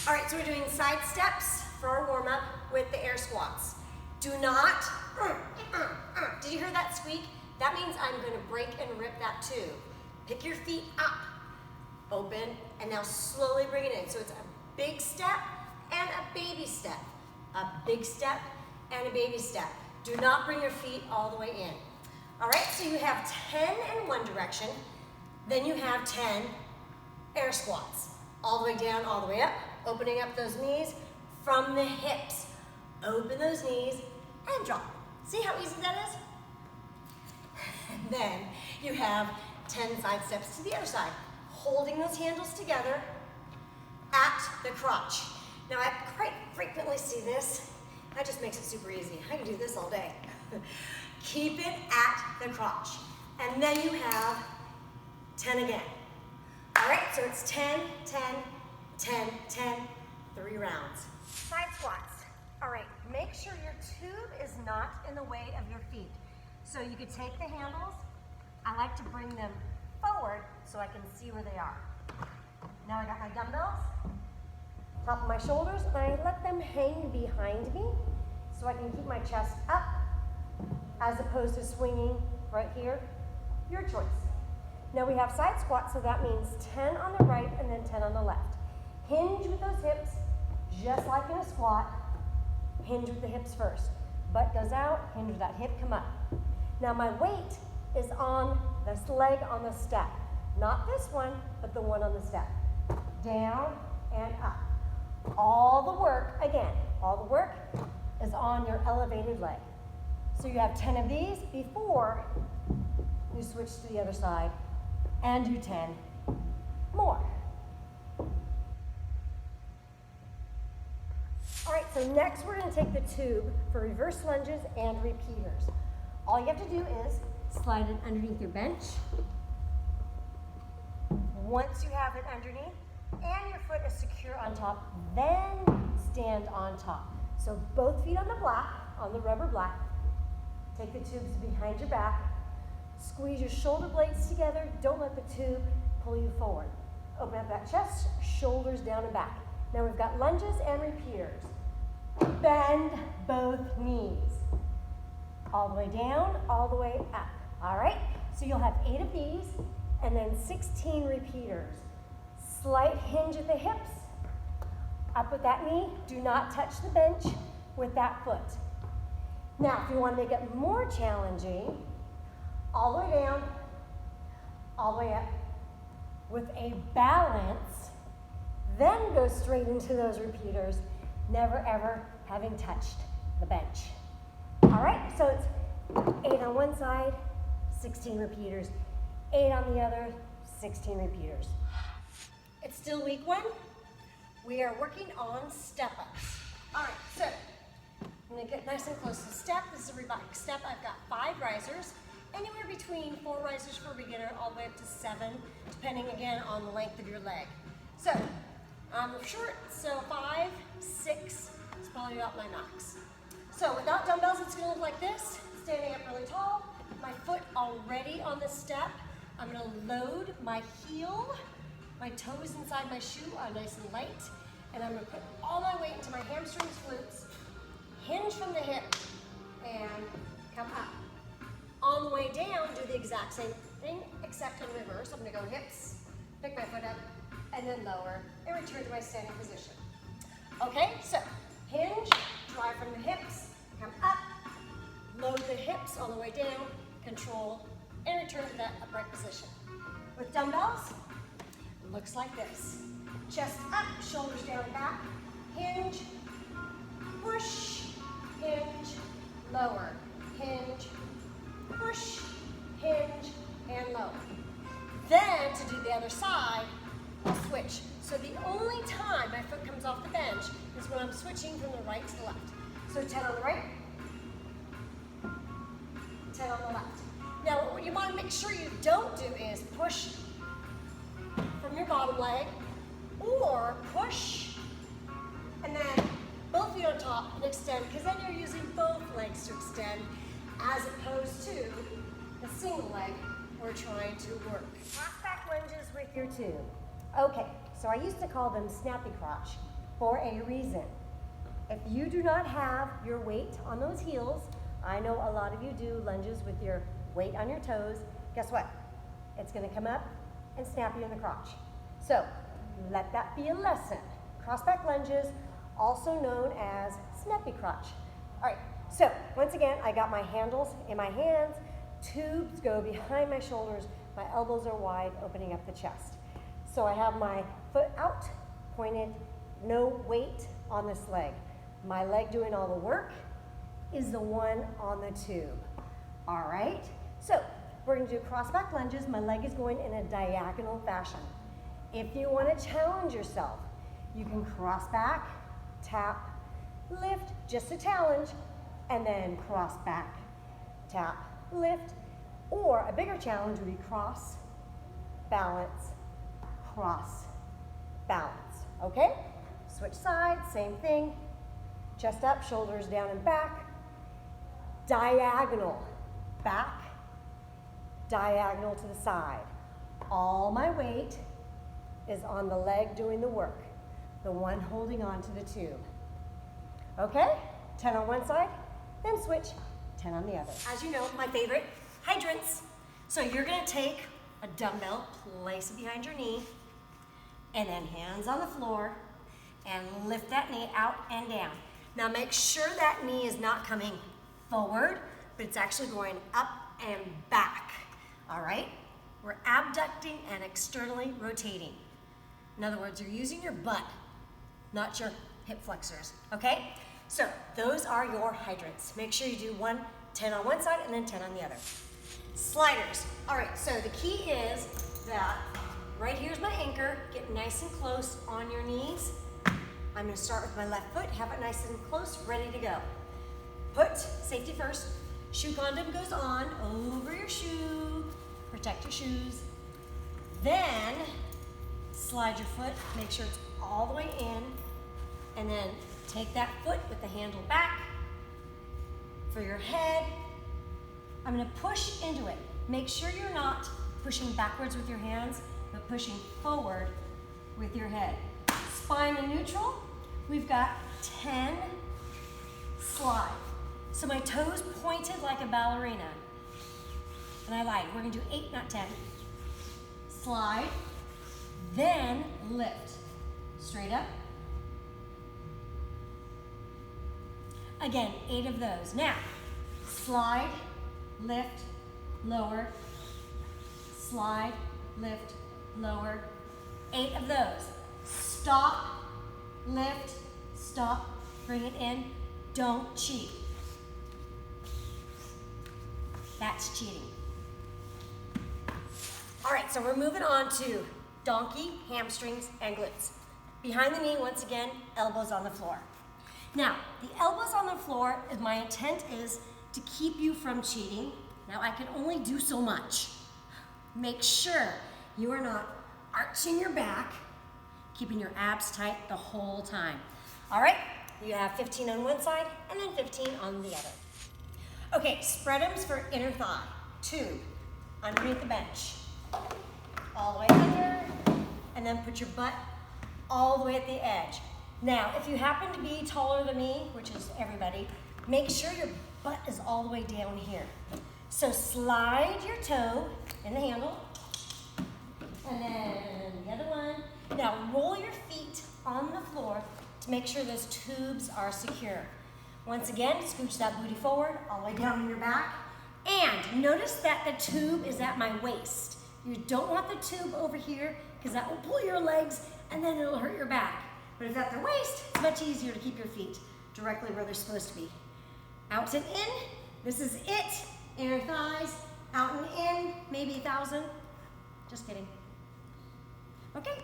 All right, so we're doing side steps for our warm-up with the air squats. Do not, did you hear that squeak? That means I'm gonna break and rip that tube. Pick your feet up, open, and now slowly bring it in. So it's a big step and a baby step. A big step and a baby step. Do not bring your feet all the way in. All right, so you have 10 in one direction, then you have 10 air squats. All the way down, all the way up, opening up those knees from the hips. Open those knees and drop. See how easy that is? And then you have 10 side steps to the other side, holding those handles together at the crotch. Now I quite frequently see this. That just makes it super easy. I can do this all day. Keep it at the crotch. And then you have 10 again. All right, so it's 10, 10, 10, 10, 3 rounds. Side squats. All right, make sure your tube is not in the way of your feet. So you could take the handles. I like to bring them forward so I can see where they are. Now I got my dumbbells, top of my shoulders, and I let them hang behind me so I can keep my chest up as opposed to swinging right here. Your choice. Now we have side squats, so that means 10 on the right and then 10 on the left. Hinge with those hips, just like in a squat. Hinge with the hips first. Butt goes out, hinge with that hip, come up. Now my weight is on this leg on the step. Not this one, but the one on the step. Down and up. All the work, again, all the work is on your elevated leg. So you have 10 of these before you switch to the other side and do 10 more. All right, so next we're gonna take the tube for reverse lunges and repeaters. All you have to do is slide it underneath your bench. Once you have it underneath and your foot is secure on top, then stand on top. So both feet on the block, on the rubber block. Take the tubes behind your back. Squeeze your shoulder blades together. Don't let the tube pull you forward. Open up that chest, shoulders down and back. Now we've got lunges and repeaters. Bend both knees. All the way down, all the way up. All right? So you'll have 8 of these and then 16 repeaters. Slight hinge at the hips. Up with that knee. Do not touch the bench with that foot. Now, if you want to make it more challenging, all the way down, all the way up, with a balance, then go straight into those repeaters, never ever having touched the bench. All right, so it's 8 on one side, 16 repeaters, 8 on the other, 16 repeaters. It's still week 1. We are working on step-ups. All right, so I'm gonna get nice and close to step. This is a Reebok Step. I've got 5 risers, anywhere between 4 risers for a beginner, all the way up to 7, depending again on the length of your leg. So, I'm short, so 5, 6 is probably about my max. So without dumbbells, it's gonna look like this, standing up really tall, my foot already on the step. I'm gonna load my heel, my toes inside my shoe are nice and light, and I'm gonna put all my weight into my hamstrings, glutes, hinge from the hip, and come up. On the way down, do the exact same thing, except in reverse. I'm gonna go hips, pick my foot up, and then lower, and return to my standing position. Okay, so hinge, drive from the hips, come up, load the hips all the way down, control, and return to that upright position. With dumbbells, it looks like this. Chest up, shoulders down and back, hinge, push, hinge, lower, hinge, push, hinge, and lower. Then to do the other side, I'll switch. So the only time my foot comes off the bench is when I'm switching from the right to the left. So 10 on the right, 10 on the left. Now what you want to make sure you don't do is push from your bottom leg, or push and then both feet on top and extend, because then you're using both legs to extend as opposed to the single leg we're trying to work. Half back lunges with your tube. Okay, so I used to call them snappy crotch. for a reason. If you do not have your weight on those heels, I know a lot of you do lunges with your weight on your toes. Guess what? It's going to come up and snap you in the crotch. So let that be a lesson. Cross-back lunges, also known as snappy crotch. All right, so once again, I got my handles in my hands, tubes go behind my shoulders, my elbows are wide, opening up the chest. So I have my foot out, pointed, no weight on this leg. My leg doing all the work is the one on the tube. All right, so we're going to do cross-back lunges. My leg is going in a diagonal fashion. If you want to challenge yourself, you can cross back, tap, lift, just a challenge, and then cross back, tap, lift, or a bigger challenge would be cross, balance, cross, balance, okay? Switch sides, same thing, chest up, shoulders down and back, diagonal, back, diagonal to the side. All my weight is on the leg doing the work, the one holding on to the tube. Okay, 10 on one side, then switch, 10 on the other. As you know, my favorite, hydrants. So you're gonna take a dumbbell, place it behind your knee, and then hands on the floor, and lift that knee out and down. Now make sure that knee is not coming forward, but it's actually going up and back, all right? We're abducting and externally rotating. In other words, you're using your butt, not your hip flexors, okay? So those are your hydrants. Make sure you do 10 on one side and then 10 on the other. Sliders. All right, so the key is that right here's my anchor. Get nice and close on your knees. I'm gonna start with my left foot, have it nice and close, ready to go. Put, safety first, shoe condom goes on over your shoe, protect your shoes. Then slide your foot, make sure it's all the way in, and then take that foot with the handle back for your head. I'm gonna push into it. Make sure you're not pushing backwards with your hands, but pushing forward with your head. Spine in neutral, we've got 10 slide. So my toes pointed like a ballerina. And I lied, we're gonna do 8, not 10. Slide, then lift. Straight up. Again, 8 of those. Now, slide, lift, lower, slide, lift, lower. 8 of those. Stop, lift, stop, bring it in. Don't cheat. That's cheating. All right, so we're moving on to donkey, hamstrings, and glutes. Behind the knee, once again, elbows on the floor. Now, the elbows on the floor, my intent is to keep you from cheating. Now, I can only do so much. Make sure you are not arching your back, keeping your abs tight the whole time. All right, you have 15 on one side and then 15 on the other. Okay, spreadums for inner thigh. Tube underneath the bench. All the way under, and then put your butt all the way at the edge. Now, if you happen to be taller than me, which is everybody, make sure your butt is all the way down here. So slide your toe in the handle, and then the other one. Now roll your feet on the floor to make sure those tubes are secure. Once again, scooch that booty forward, all the way down in your back. And notice that the tube is at my waist. You don't want the tube over here because that will pull your legs and then it'll hurt your back. But if it's at the waist, it's much easier to keep your feet directly where they're supposed to be. Out and in, this is it. Inner thighs, out and in, maybe 1,000. Just kidding. Okay.